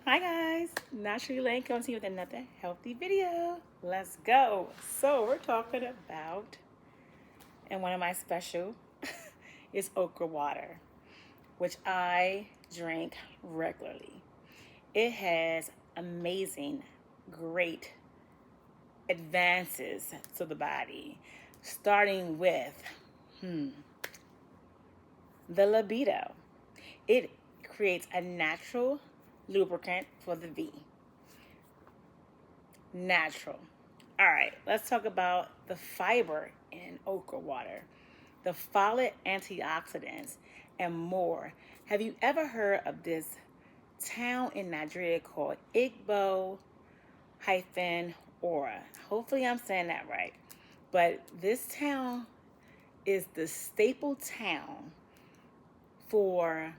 Hi guys, Naturally Lane comes here with another healthy video. Let's go. So we're talking about, and one of my special is okra water, which I drink regularly. It has amazing, great advances to the body, starting with the libido. It creates a natural lubricant for the V. Natural. All right, let's talk about the fiber in okra water, the folate antioxidants, and more. Have you ever heard of this town in Nigeria called Igbo-Ora? Hopefully I'm saying that right. But this town is the staple town for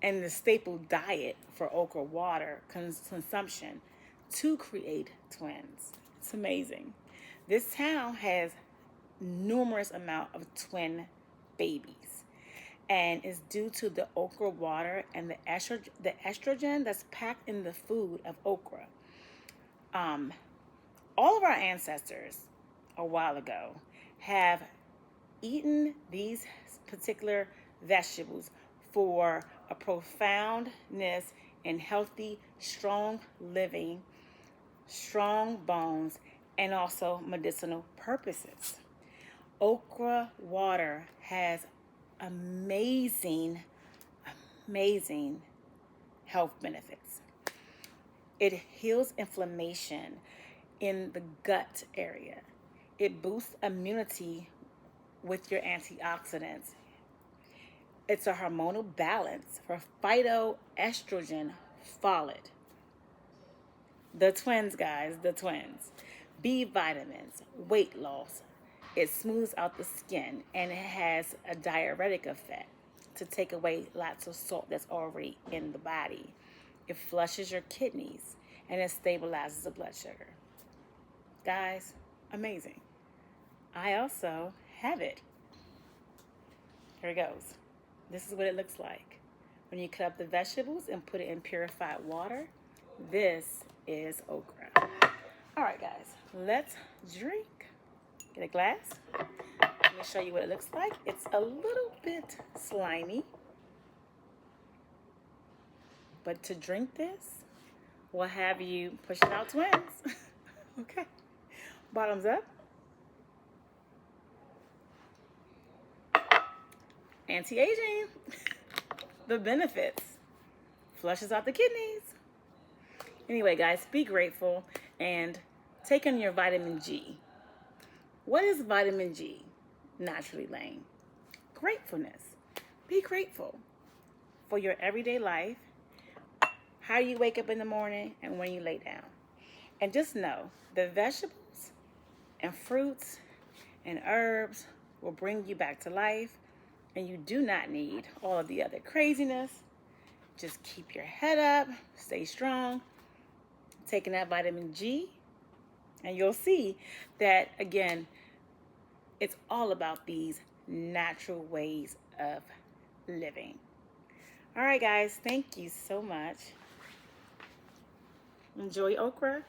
and the staple diet for okra water consumption to create twins. It's amazing. This town has numerous amount of twin babies, and it's due to the okra water and the estrogen that's packed in the food of okra. All of our ancestors a while ago have eaten these particular vegetables for a profoundness in healthy, strong living, strong bones, and also medicinal purposes. Okra water has amazing health benefits. It heals inflammation in the gut area. It boosts immunity with your antioxidants. It's a hormonal balance for phytoestrogen folate. The twins, guys, the twins. B vitamins, weight loss. It smooths out the skin, and it has a diuretic effect to take away lots of salt that's already in the body. It flushes your kidneys, and it stabilizes the blood sugar. Guys, amazing. I also have it. Here it goes. This is what it looks like. When you cut up the vegetables and put it in purified water, this is okra. All right, guys, let's drink. Get a glass. Let me show you what it looks like. It's a little bit slimy, but to drink this, we'll have you pushing out twins. Okay, bottoms up. Anti-aging. The benefits. Flushes out the kidneys. Anyway, guys, be grateful and take in your vitamin G. What is vitamin G? Naturally Lane. Gratefulness. Be grateful for your everyday life, how you wake up in the morning, and when you lay down. And just know the vegetables and fruits and herbs will bring you back to life, and you do not need all of the other craziness. Just keep your head up, stay strong, taking that vitamin G, and you'll see that, again, it's all about these natural ways of living. All right, guys, thank you so much. Enjoy okra.